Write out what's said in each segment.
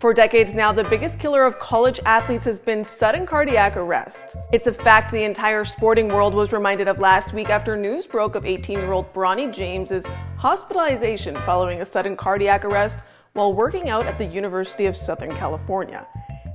For decades now, the biggest killer of college athletes has been sudden cardiac arrest. It's a fact the entire sporting world was reminded of last week after news broke of 18-year-old Bronny James's hospitalization following a sudden cardiac arrest while working out at the University of Southern California.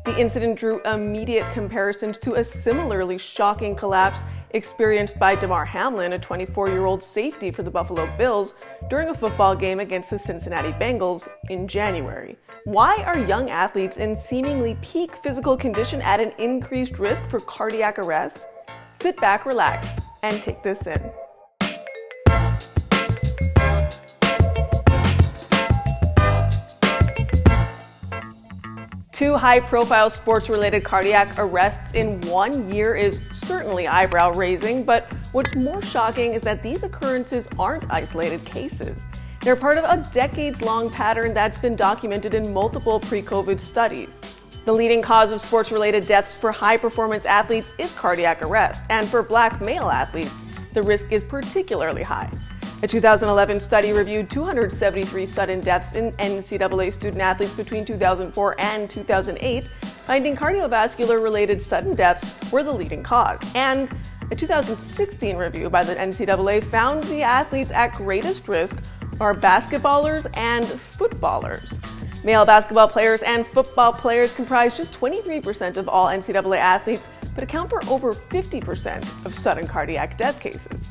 The incident drew immediate comparisons to a similarly shocking collapse experienced by Damar Hamlin, a 24-year-old safety for the Buffalo Bills, during a football game against the Cincinnati Bengals in January. Why are young athletes in seemingly peak physical condition at an increased risk for cardiac arrest? Sit back, relax, and take this in. Two high-profile sports-related cardiac arrests in 1 year is certainly eyebrow-raising, but what's more shocking is that these occurrences aren't isolated cases. They're part of a decades-long pattern that's been documented in multiple pre-COVID studies. The leading cause of sports-related deaths for high-performance athletes is cardiac arrest, and for Black male athletes, the risk is particularly high. A 2011 study reviewed 273 sudden deaths in NCAA student athletes between 2004 and 2008, finding cardiovascular-related sudden deaths were the leading cause. And a 2016 review by the NCAA found the athletes at greatest risk are basketballers and footballers. Male basketball players and football players comprise just 23% of all NCAA athletes, but account for over 50% of sudden cardiac death cases.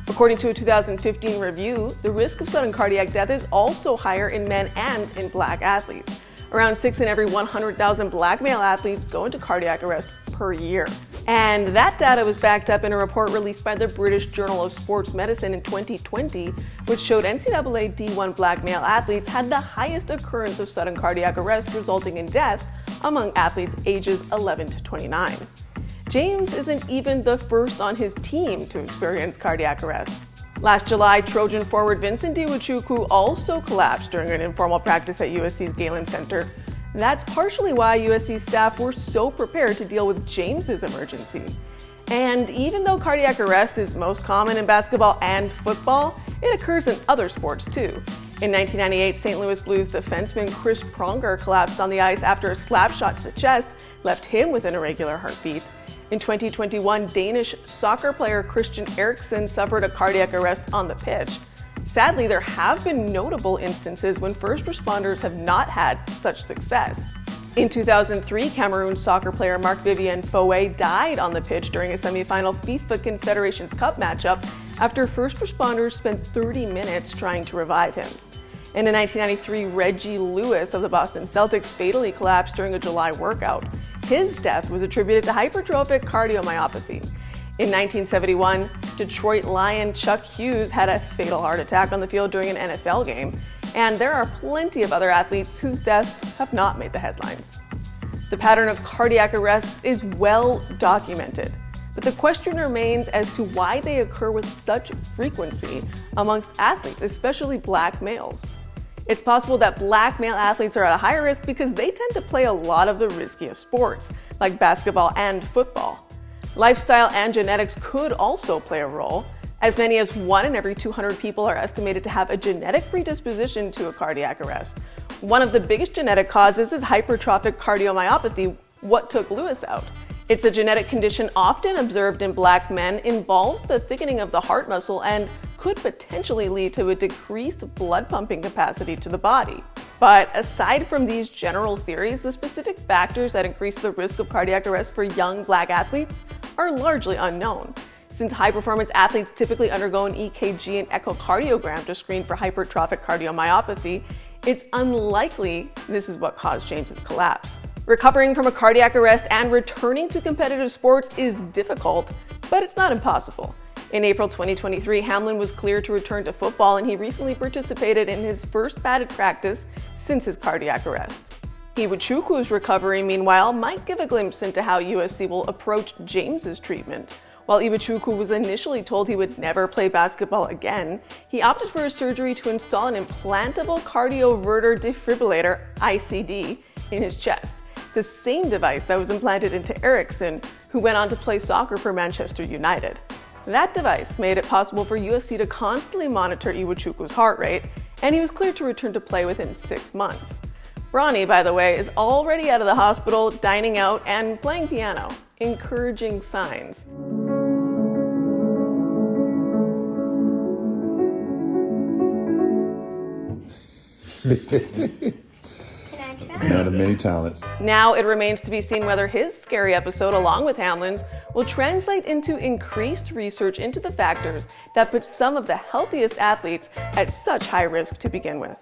According to a 2015 review, the risk of sudden cardiac death is also higher in men and in Black athletes. Around 6 in every 100,000 Black male athletes go into cardiac arrest per year. And that data was backed up in a report released by the British Journal of Sports Medicine in 2020, which showed NCAA D1 Black male athletes had the highest occurrence of sudden cardiac arrest, resulting in death among athletes ages 11 to 29. James isn't even the first on his team to experience cardiac arrest. Last July, Trojan forward Vincent Iwuchukwu also collapsed during an informal practice at USC's Galen Center. That's partially why USC staff were so prepared to deal with James's emergency. And even though cardiac arrest is most common in basketball and football, it occurs in other sports too. In 1998, St. Louis Blues defenseman Chris Pronger collapsed on the ice after a slap shot to the chest left him with an irregular heartbeat. In 2021, Danish soccer player Christian Eriksen suffered a cardiac arrest on the pitch. Sadly, there have been notable instances when first responders have not had such success. In 2003, Cameroon soccer player Marc-Vivien Foé died on the pitch during a semifinal FIFA Confederations Cup matchup after first responders spent 30 minutes trying to revive him. And in 1993, Reggie Lewis of the Boston Celtics fatally collapsed during a July workout. His death was attributed to hypertrophic cardiomyopathy. In 1971, Detroit Lion Chuck Hughes had a fatal heart attack on the field during an NFL game, and there are plenty of other athletes whose deaths have not made the headlines. The pattern of cardiac arrests is well documented, but the question remains as to why they occur with such frequency amongst athletes, especially Black males. It's possible that Black male athletes are at a higher risk because they tend to play a lot of the riskiest sports, like basketball and football. Lifestyle and genetics could also play a role. As many as 1 in every 200 people are estimated to have a genetic predisposition to a cardiac arrest. One of the biggest genetic causes is hypertrophic cardiomyopathy, what took Lewis out. It's a genetic condition often observed in Black men, involves the thickening of the heart muscle, and could potentially lead to a decreased blood pumping capacity to the body. But aside from these general theories, the specific factors that increase the risk of cardiac arrest for young Black athletes are largely unknown. Since high-performance athletes typically undergo an EKG and echocardiogram to screen for hypertrophic cardiomyopathy, it's unlikely this is what caused James's collapse. Recovering from a cardiac arrest and returning to competitive sports is difficult, but it's not impossible. In April 2023, Hamlin was cleared to return to football, and he recently participated in his first padded practice since his cardiac arrest. Iwuchukwu's recovery, meanwhile, might give a glimpse into how USC will approach James's treatment. While Iwuchukwu was initially told he would never play basketball again, he opted for a surgery to install an implantable cardioverter defibrillator, ICD, in his chest, the same device that was implanted into Eriksen, who went on to play soccer for Manchester United. That device made it possible for USC to constantly monitor Iwuchukwu's heart rate, and he was cleared to return to play within 6 months. Bronny, by the way, is already out of the hospital, dining out, and playing piano. Encouraging signs. Man of many talents. Now it remains to be seen whether his scary episode, along with Hamlin's, will translate into increased research into the factors that put some of the healthiest athletes at such high risk to begin with.